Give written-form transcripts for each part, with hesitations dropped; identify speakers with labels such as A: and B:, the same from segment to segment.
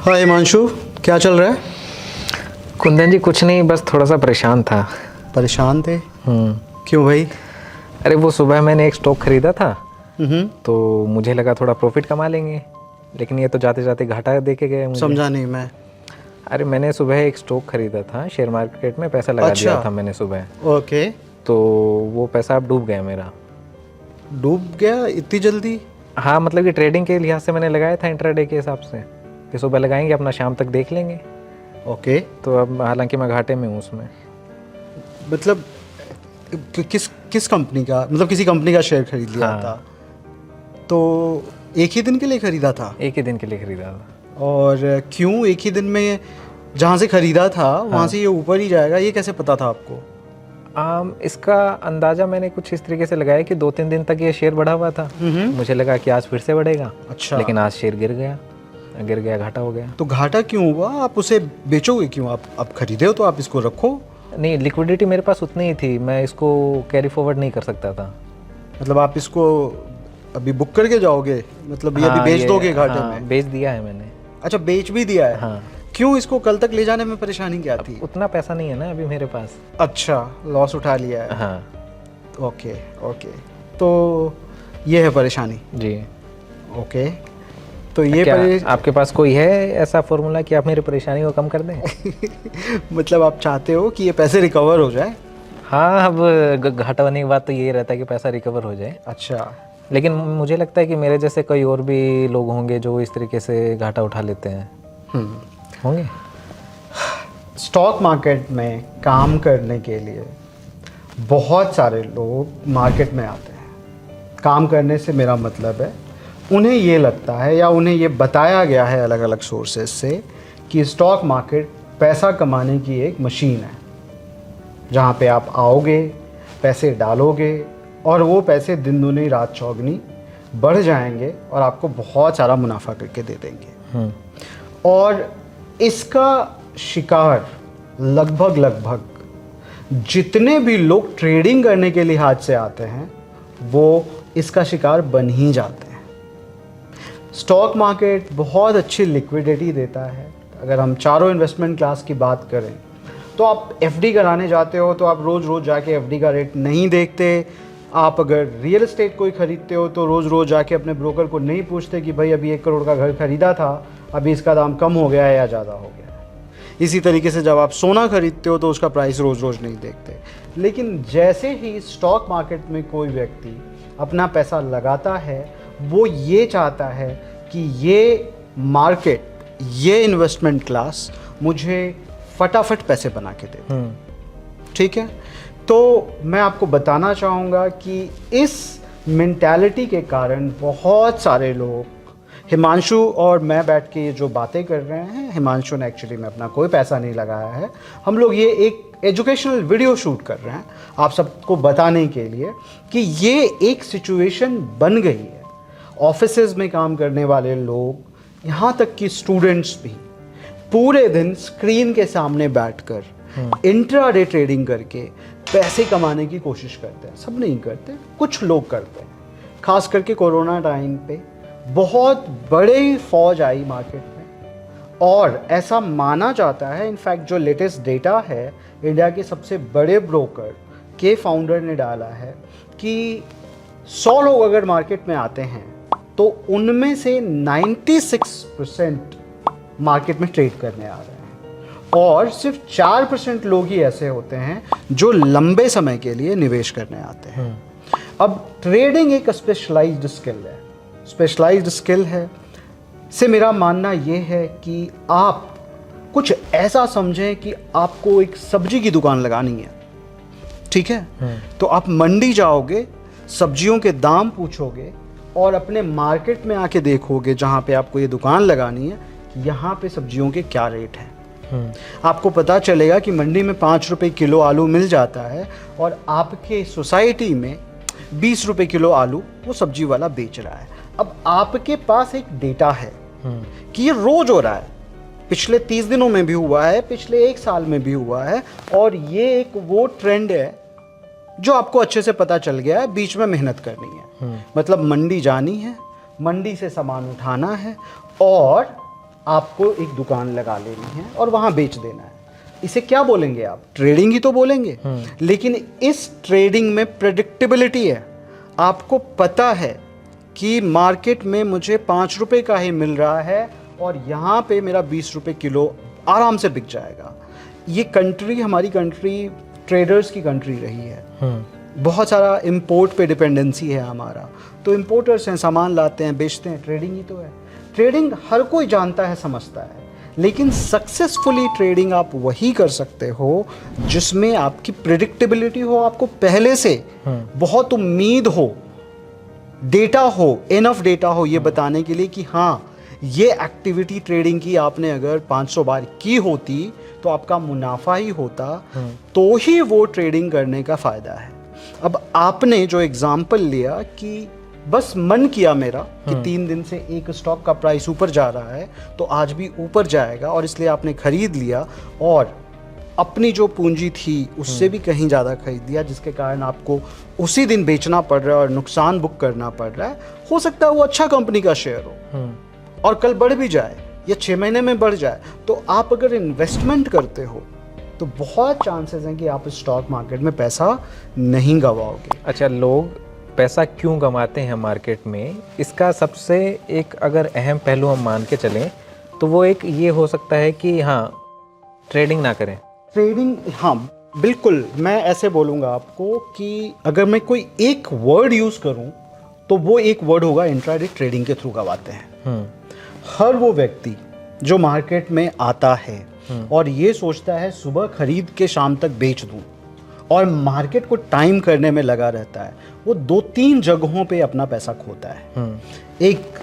A: हाय हिमांशु, क्या चल रहा है?
B: कुंदन जी कुछ नहीं, बस थोड़ा सा परेशान था।
A: परेशान थे? क्यों भाई?
B: अरे वो सुबह मैंने एक स्टॉक खरीदा था
A: हम्म।
B: तो मुझे लगा थोड़ा प्रॉफिट कमा लेंगे, लेकिन ये तो जाते जाते घाटा दे के गए मुझे।
A: समझा नहीं मैं।
B: अरे मैंने सुबह एक स्टॉक खरीदा था, शेयर मार्केट में पैसा लगा दिया था मैंने सुबह।
A: ओके।
B: तो वो पैसा अब डूब गया मेरा।
A: डूब गया इतनी जल्दी?
B: हाँ, मतलब कि ट्रेडिंग के लिहाज से मैंने लगाया था, इंट्राडे के हिसाब से कि सुबह लगाएंगे अपना शाम तक देख लेंगे।
A: ओके।
B: तो अब हालांकि मैं घाटे में हूँ उसमें।
A: मतलब किस कंपनी का, मतलब किसी कंपनी का शेयर खरीद लिया
B: हाँ।
A: था? तो एक ही दिन के लिए खरीदा था?
B: एक ही दिन के लिए खरीदा था।
A: और क्यों एक ही दिन में? जहाँ से खरीदा था वहाँ से ये ऊपर ही जाएगा, ये कैसे पता था आपको?
B: इसका अंदाज़ा मैंने कुछ इस तरीके से लगाया कि 2-3 दिन तक ये शेयर बढ़ा हुआ था। मुझे लगा कि आज फिर से बढ़ेगा।
A: अच्छा।
B: लेकिन आज शेयर गिर गया, घाटा हो गया।
A: तो घाटा क्यों हुआ? आप उसे बेचोगे क्यों? आप खरीदे हो तो आप इसको रखो।
B: नहीं, लिक्विडिटी मेरे पास उतनी ही थी, मैं इसको कैरी फॉरवर्ड नहीं कर सकता था।
A: मतलब आप इसको अभी बुक करके जाओगे? मतलब ये अभी बेच दोगे घाटे में?
B: बेच दिया है मैंने।
A: अच्छा, बेच भी दिया है?
B: हाँ।
A: क्यों? इसको कल तक ले जाने में परेशानी क्या थी?
B: उतना पैसा नहीं है ना अभी मेरे पास।
A: अच्छा, लॉस उठा लिया है।
B: हाँ
A: ओके ओके। तो ये है परेशानी?
B: जी।
A: ओके। तो ये
B: क्या आपके पास कोई है ऐसा फॉर्मूला कि आप मेरी परेशानी को कम कर दें?
A: मतलब आप चाहते हो कि ये पैसे रिकवर हो जाए?
B: हाँ, अब घाटा होने के बाद तो यही रहता है कि पैसा रिकवर हो जाए।
A: अच्छा।
B: लेकिन मुझे लगता है कि मेरे जैसे कोई और भी लोग होंगे जो इस तरीके से घाटा उठा लेते हैं। होंगे।
A: स्टॉक मार्केट में काम करने के लिए बहुत सारे लोग मार्केट में आते हैं। काम करने से मेरा मतलब है, उन्हें ये लगता है या उन्हें ये बताया गया है अलग अलग सोर्सेज से कि स्टॉक मार्केट पैसा कमाने की एक मशीन है, जहाँ पे आप आओगे, पैसे डालोगे और वो पैसे दिन दूनी रात चौगनी बढ़ जाएंगे और आपको बहुत सारा मुनाफा करके दे देंगे। और इसका शिकार लगभग जितने भी लोग ट्रेडिंग करने के लिहाज से आते हैं वो इसका शिकार बन ही जाते हैं। स्टॉक मार्केट बहुत अच्छी लिक्विडिटी देता है। अगर हम चारों इन्वेस्टमेंट क्लास की बात करें तो आप एफडी कराने जाते हो तो आप रोज़ रोज़ जाके एफडी का रेट नहीं देखते। आप अगर रियल एस्टेट कोई ख़रीदते हो तो रोज़ रोज़ जाके अपने ब्रोकर को नहीं पूछते कि भाई अभी 1 करोड़ का घर खरीदा था, अभी इसका दाम कम हो गया है या ज़्यादा हो गया है। इसी तरीके से जब आप सोना खरीदते हो तो उसका प्राइस रोज़ रोज़ नहीं देखते। लेकिन जैसे ही स्टॉक मार्केट में कोई व्यक्ति अपना पैसा लगाता है, वो ये चाहता है कि ये मार्केट, ये इन्वेस्टमेंट क्लास मुझे फटाफट पैसे बना के दे। ठीक है? तो मैं आपको बताना चाहूँगा कि इस मेंटालिटी के कारण बहुत सारे लोग, हिमांशु और मैं बैठ के ये जो बातें कर रहे हैं, हिमांशु ने एक्चुअली में अपना कोई पैसा नहीं लगाया है, हम लोग ये एक एजुकेशनल वीडियो शूट कर रहे हैं आप सबको बताने के लिए कि ये एक सिचुएशन बन गई है। ऑफिसेज में काम करने वाले लोग, यहाँ तक कि स्टूडेंट्स भी पूरे दिन स्क्रीन के सामने बैठकर इंट्राडे ट्रेडिंग करके पैसे कमाने की कोशिश करते हैं। सब नहीं करते, कुछ लोग करते हैं। खास करके कोरोना टाइम पे बहुत बड़ी फौज आई मार्केट में और ऐसा माना जाता है, इनफैक्ट जो लेटेस्ट डेटा है इंडिया के सबसे बड़े ब्रोकर के फाउंडर ने डाला है कि 100 लोग अगर मार्केट में आते हैं तो उनमें से 96% मार्केट में ट्रेड करने आ रहे हैं और सिर्फ 4% लोग ही ऐसे होते हैं जो लंबे समय के लिए निवेश करने आते हैं। अब ट्रेडिंग एक स्पेशलाइज्ड स्किल है। स्पेशलाइज्ड स्किल है से मेरा मानना ये है कि आप कुछ ऐसा समझें कि आपको एक सब्जी की दुकान लगानी है, ठीक है? तो आप मंडी जाओगे, सब्जियों के दाम पूछोगे और अपने मार्केट में आके देखोगे जहाँ पे आपको ये दुकान लगानी है, यहाँ पे सब्जियों के क्या रेट हैं। आपको पता चलेगा कि मंडी में 5 रुपए किलो आलू मिल जाता है और आपके सोसाइटी में 20 रुपए किलो आलू वो सब्जी वाला बेच रहा है। अब आपके पास एक डेटा है कि ये रोज हो रहा है, पिछले 30 दिनों में भी हुआ है, पिछले 1 साल में भी हुआ है और ये एक वो ट्रेंड है जो आपको अच्छे से पता चल गया है। बीच में मेहनत करनी है, मतलब मंडी जानी है, मंडी से सामान उठाना है और आपको एक दुकान लगा लेनी है और वहाँ बेच देना है। इसे क्या बोलेंगे आप? ट्रेडिंग ही तो बोलेंगे। लेकिन इस ट्रेडिंग में प्रेडिक्टेबिलिटी है। आपको पता है कि मार्केट में मुझे 5 रुपए का ही मिल रहा है और यहाँ पे मेरा 20 रुपए किलो आराम से बिक जाएगा। ये कंट्री, हमारी कंट्री ट्रेडर्स की कंट्री रही है। बहुत सारा इंपोर्ट पे डिपेंडेंसी है हमारा, तो इंपोर्टर्स हैं, सामान लाते हैं, बेचते हैं, ट्रेडिंग ही तो है। ट्रेडिंग हर कोई जानता है, समझता है, लेकिन सक्सेसफुली ट्रेडिंग आप वही कर सकते हो जिसमें आपकी प्रिडिक्टेबिलिटी हो, आपको पहले से बहुत उम्मीद हो, डेटा हो, इनफ डेटा हो ये बताने के लिए कि हाँ, ये एक्टिविटी ट्रेडिंग की आपने अगर 500 बार की होती तो आपका मुनाफा ही होता, तो ही वो ट्रेडिंग करने का फ़ायदा है। अब आपने जो एग्जाम्पल लिया कि बस मन किया मेरा कि 3 दिन से एक स्टॉक का प्राइस ऊपर जा रहा है तो आज भी ऊपर जाएगा, और इसलिए आपने खरीद लिया और अपनी जो पूंजी थी उससे भी कहीं ज़्यादा खरीद दिया, जिसके कारण आपको उसी दिन बेचना पड़ रहा है और नुकसान बुक करना पड़ रहा है। हो सकता है वो अच्छा कंपनी का शेयर हो और कल बढ़ भी जाए या 6 महीने में बढ़ जाए, तो आप अगर इन्वेस्टमेंट करते हो तो बहुत चांसेस हैं कि आप स्टॉक मार्केट में पैसा नहीं गवाओगे।
B: अच्छा, लोग पैसा क्यों गंवाते हैं मार्केट में? इसका सबसे एक अगर अहम पहलू हम मान के चलें तो वो एक ये हो सकता है कि हाँ, ट्रेडिंग ना करें।
A: ट्रेडिंग, हाँ बिल्कुल, मैं ऐसे बोलूँगा आपको कि अगर मैं कोई एक वर्ड यूज़ करूँ तो वो एक वर्ड होगा इंट्राडे ट्रेडिंग के थ्रू गवाते हैं। हर वो व्यक्ति जो मार्केट में आता है और ये सोचता है सुबह खरीद के शाम तक बेच दूं और मार्केट को टाइम करने में लगा रहता है, वो 2-3 जगहों पे अपना पैसा खोता है। एक,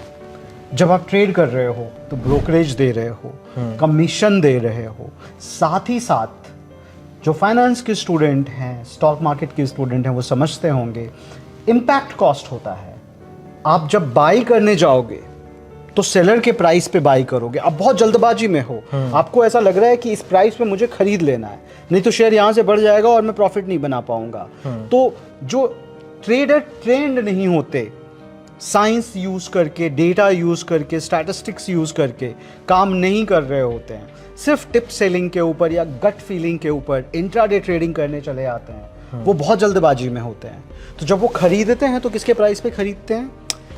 A: जब आप ट्रेड कर रहे हो तो ब्रोकरेज दे रहे हो, कमीशन दे रहे हो, साथ ही साथ जो फाइनेंस के स्टूडेंट हैं, स्टॉक मार्केट के स्टूडेंट हैं, वो समझते होंगे इम्पैक्ट कॉस्ट होता है। आप जब बाई करने जाओगे तो सेलर के प्राइस पे बाई करोगे। आप बहुत जल्दबाजी में हो, आपको ऐसा लग रहा है कि इस प्राइस पे मुझे खरीद लेना है, नहीं तो शेयर यहाँ से बढ़ जाएगा और मैं प्रॉफिट नहीं बना पाऊंगा। तो जो ट्रेडर ट्रेंड नहीं होते, साइंस यूज करके, डेटा यूज करके, स्टैटिस्टिक्स यूज करके काम नहीं कर रहे होते हैं, सिर्फ टिप सेलिंग के ऊपर या गट फीलिंग के ऊपर इंट्राडे ट्रेडिंग करने चले आते हैं, वो बहुत जल्दबाजी में होते हैं। तो जब वो खरीदते हैं तो किसके प्राइस पे खरीदते हैं?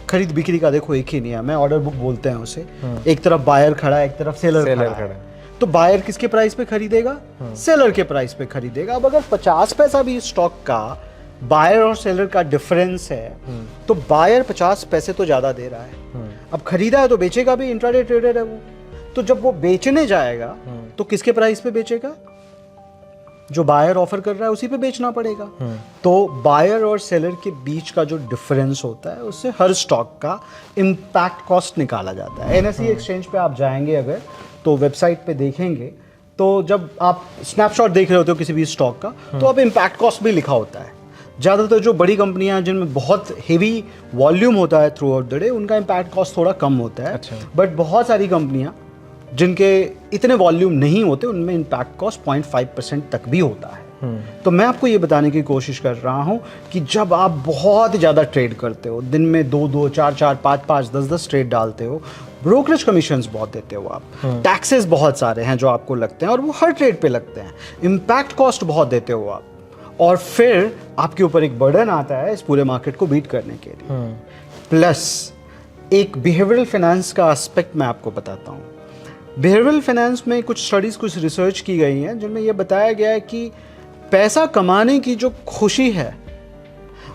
A: खरीद बिक्री का देखो एक ही नियम है, ऑर्डर बुक बोलते हैं उसे। एक तरफ बायर खड़ा है, एक तरफ सेलर खड़ा है। तो बायर किसके प्राइस पे खरीदेगा? सेलर के प्राइस पे खरीदेगा। अब अगर 50 पैसा भी स्टॉक का बायर और सेलर का डिफरेंस है तो बायर 50 पैसे तो ज़्यादा दे रहा है। अब खरीदा है तो बेचेगा भी, इंट्राडे ट्रेडर है वो। तो जब वो बेचने जाएगा तो किसके प्राइस पे बेचेगा? जो बायर ऑफर कर रहा है उसी पे बेचना पड़ेगा। तो बायर और सेलर के बीच का जो डिफरेंस होता है उससे हर स्टॉक का इम्पैक्ट कॉस्ट निकाला जाता है। एनएसई एक्सचेंज पे आप जाएंगे अगर तो वेबसाइट पे देखेंगे तो जब आप स्नैपशॉट देख रहे होते हो किसी भी स्टॉक का तो अब इम्पैक्ट कॉस्ट भी लिखा होता है। ज़्यादातर जो बड़ी कंपनियां हैं जिनमें बहुत हेवी वॉल्यूम होता है थ्रू आउट द डे, उनका इम्पैक्ट कॉस्ट थोड़ा कम होता है। अच्छा। बट बहुत सारी कंपनियां जिनके इतने वॉल्यूम नहीं होते उनमें इम्पैक्ट कॉस्ट 0.5% तक भी होता है। तो मैं आपको ये बताने की कोशिश कर रहा हूँ कि जब आप बहुत ज़्यादा ट्रेड करते हो, दिन में 2-2, 4-4, 5-5, 10-10 ट्रेड डालते हो, ब्रोकरेज कमीशंस बहुत देते हो आप, टैक्सेस बहुत सारे हैं जो आपको लगते हैं और वो हर ट्रेड पे लगते हैं, इम्पैक्ट कॉस्ट बहुत देते हो आप, और फिर आपके ऊपर एक बर्डन आता है इस पूरे मार्केट को बीट करने के लिए। प्लस एक बिहेवियरल फाइनेंस का एस्पेक्ट मैं आपको बताता हूँ। बिहेवियरल फाइनेंस में कुछ स्टडीज़, कुछ रिसर्च की गई हैं जिनमें यह बताया गया है कि पैसा कमाने की जो खुशी है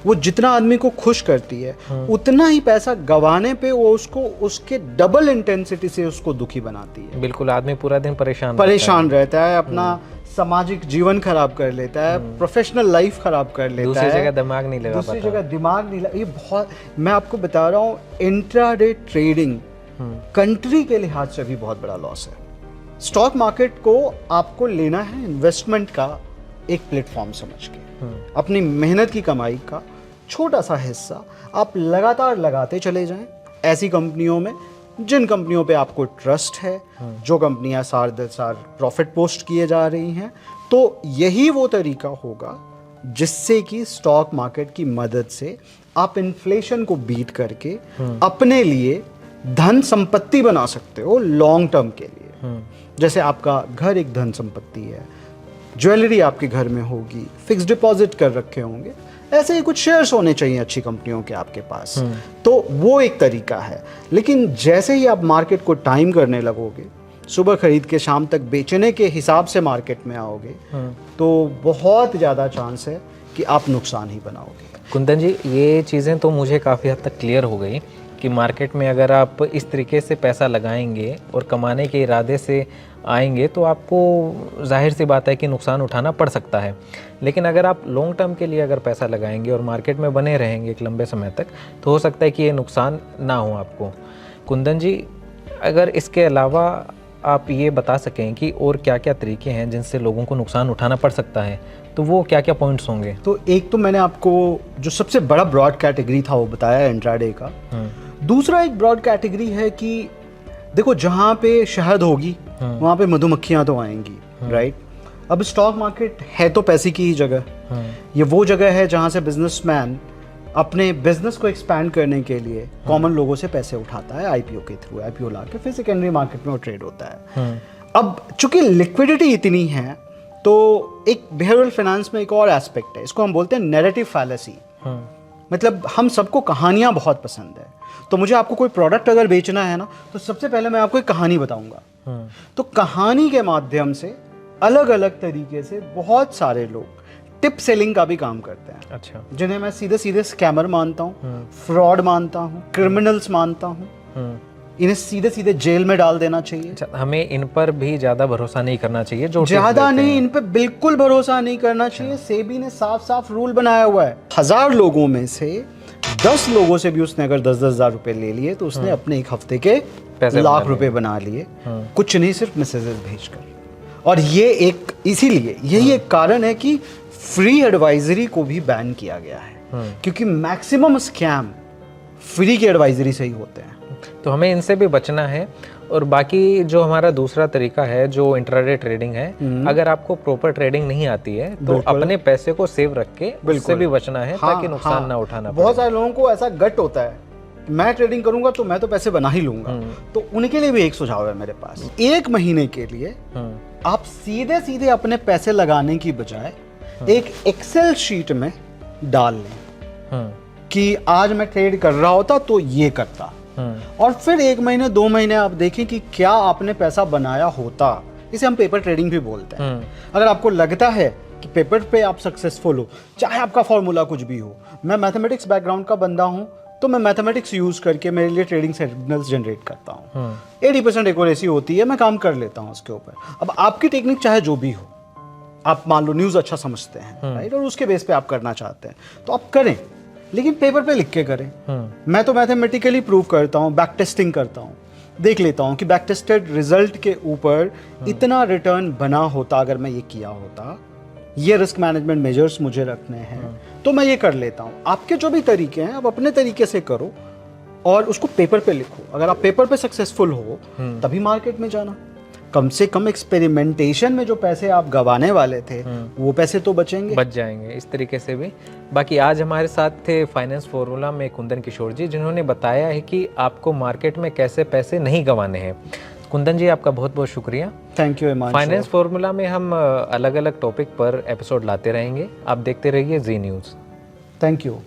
A: वो जितना आदमी को खुश करती है उतना ही पैसा गंवाने पे वो उसको उसके डबल इंटेंसिटी से उसको दुखी बनाती है।
B: बिल्कुल, आदमी पूरा दिन परेशान
A: रहता है, अपना सामाजिक जीवन खराब कर लेता है, प्रोफेशनल लाइफ खराब कर लेता है,
B: दूसरी जगह दिमाग नहीं लगा पाता।
A: ये बहुत, मैं आपको बता रहा हूँ, इंट्राडे ट्रेडिंग कंट्री के लिहाज से भी बहुत बड़ा लॉस है। स्टॉक मार्केट को आपको लेना है इन्वेस्टमेंट का एक प्लेटफॉर्म समझ के, अपनी मेहनत की कमाई का छोटा सा हिस्सा आप लगातार लगाते चले जाएं ऐसी कंपनियों में जिन कंपनियों पे आपको ट्रस्ट है, जो कंपनियां साल दर साल प्रॉफिट पोस्ट किए जा रही हैं। तो यही वो तरीका होगा जिससे कि स्टॉक मार्केट की मदद से आप इन्फ्लेशन को बीट करके अपने लिए धन संपत्ति बना सकते हो लॉन्ग टर्म के लिए। जैसे आपका घर एक धन संपत्ति है, ज्वेलरी आपके घर में होगी, फिक्स डिपॉजिट कर रखे होंगे, ऐसे ही कुछ शेयर्स होने चाहिए अच्छी कंपनियों के आपके पास। तो वो एक तरीका है। लेकिन जैसे ही आप मार्केट को टाइम करने लगोगे, सुबह खरीद के शाम तक बेचने के हिसाब से मार्केट में आओगे, तो बहुत ज़्यादा चांस है कि आप नुकसान ही बनाओगे।
B: कुंदन जी, ये चीज़ें तो मुझे काफ़ी हद तक क्लियर हो गई कि मार्केट में अगर आप इस तरीके से पैसा लगाएंगे और कमाने के इरादे से आएंगे तो आपको जाहिर सी बात है कि नुकसान उठाना पड़ सकता है। लेकिन अगर आप लॉन्ग टर्म के लिए अगर पैसा लगाएंगे और मार्केट में बने रहेंगे एक लंबे समय तक, तो हो सकता है कि ये नुकसान ना हो आपको। कुंदन जी, अगर इसके अलावा आप ये बता सकें कि और क्या क्या तरीके हैं जिनसे लोगों को नुकसान उठाना पड़ सकता है, तो वो क्या क्या पॉइंट्स होंगे?
A: तो एक तो मैंने आपको जो सबसे बड़ा ब्रॉड कैटेगरी था वो बताया इंट्राडे का। दूसरा एक ब्रॉड कैटेगरी है कि देखो, जहाँ पे शहद होगी वहाँ पे मधुमक्खियाँ तो आएंगी, राइट? अब स्टॉक मार्केट है तो पैसे की ही जगह। ये वो जगह है जहाँ से बिजनेसमैन अपने बिजनेस को एक्सपैंड करने के लिए कॉमन लोगों से पैसे उठाता है आईपीओ के थ्रू। आईपीओ ला के फिर सेकेंडरी मार्केट में वो ट्रेड होता है। अब चूंकि लिक्विडिटी इतनी है, तो एक बिहेवियरल फाइनेंस में एक और एस्पेक्ट है, इसको हम बोलते हैं नैरेटिव फैलेसी। मतलब हम सबको कहानियां बहुत पसंद है, तो मुझे आपको कोई प्रोडक्ट अगर बेचना है ना, तो सबसे पहले मैं आपको एक कहानी बताऊंगा। तो कहानी के माध्यम से अलग अलग तरीके से बहुत सारे लोग टिप सेलिंग का भी काम करते हैं।
B: अच्छा।
A: जिन्हें मैं सीधे सीधे स्कैमर मानता हूँ, फ्रॉड मानता हूँ, क्रिमिनल्स मानता हूँ। इन्हें सीधे सीधे जेल में डाल देना चाहिए।
B: अच्छा, हमें इन पर भी ज़्यादा भरोसा नहीं करना चाहिए। जो
A: ज्यादा नहीं, इन पे बिल्कुल भरोसा नहीं करना चाहिए। सेबी ने साफ साफ रूल बनाया हुआ है, 1000 लोगों में से 10 लोगों से भी उसने अगर 10-10 हज़ार रुपए ले लिए तो उसने अपने एक हफ्ते के लाख रुपए बना लिए। कुछ नहीं, सिर्फ मैसेजेस भेजकर। और ये एक इसीलिए यही एक कारण है कि फ्री एडवाइजरी को भी बैन किया गया है, क्योंकि मैक्सिमम स्कैम फ्री की एडवाइजरी से ही होते हैं।
B: तो हमें इनसे भी बचना है। और बाकी जो हमारा दूसरा तरीका है जो इंट्राडे ट्रेडिंग है, अगर आपको प्रॉपर ट्रेडिंग नहीं आती है तो अपने पैसे को सेव रख के उससे भी बचना है, ताकि नुकसान ना उठाना पड़े।
A: बहुत सारे लोगों को ऐसा गट होता है, मैं ट्रेडिंग करूंगा तो मैं तो पैसे बना ही लूंगा। तो उनके लिए भी एक सुझाव है मेरे पास। 1 महीने के लिए आप सीधे सीधे अपने पैसे लगाने की बजाय एक एक्सेल शीट में डाल लें कि आज मैं ट्रेड कर रहा होता तो ये करता, और फिर 1 महीने 2 महीने आप देखें कि क्या आपने पैसा बनाया होता। इसे हम पेपर ट्रेडिंग भी बोलते हैं। अगर आपको लगता है कि पेपर पे आप सक्सेसफुल हो, चाहे आपका फॉर्मूला कुछ भी हो, मैं मैथमेटिक्स बैकग्राउंड का बंदा हूं, तो मैं मैथमेटिक्स यूज करके मेरे लिए ट्रेडिंग सिग्नल्स जनरेट करता हूँ। 80% एक्यूरेसी होती है, मैं काम कर लेता हूँ उसके ऊपर। अब आपकी टेक्निक चाहे जो भी हो, आप मान लो न्यूज़ अच्छा समझते हैं, राइट, और उसके बेस पे आप करना चाहते हैं तो आप करें, लेकिन पेपर पे लिख के करें। मैं तो मैथमेटिकली प्रूव करता हूँ, बैक टेस्टिंग करता हूँ, देख लेता हूँ कि बैक टेस्टेड रिजल्ट के ऊपर इतना रिटर्न बना होता अगर मैं ये किया होता, ये रिस्क मैनेजमेंट मेजर्स मुझे रखने हैं, तो मैं ये कर लेता हूँ। आपके जो भी तरीके हैं आप अपने तरीके से करो और उसको पेपर पे लिखो। अगर आप पेपर पे सक्सेसफुल हो तभी मार्केट में जाना। कम से कम एक्सपेरिमेंटेशन में जो पैसे आप गंवाने वाले थे वो पैसे तो बच जाएंगे इस तरीके से भी। बाकी आज हमारे साथ थे फाइनेंस फॉर्मूला में कुंदन किशोर जी, जिन्होंने बताया है कि आपको मार्केट में कैसे पैसे नहीं गंवाने हैं। कुंदन जी, आपका बहुत बहुत शुक्रिया। Thank you Himanshu.
B: Finance formula में हम अलग अलग टॉपिक पर एपिसोड लाते रहेंगे। आप देखते रहिए जी न्यूज़।
A: Thank you.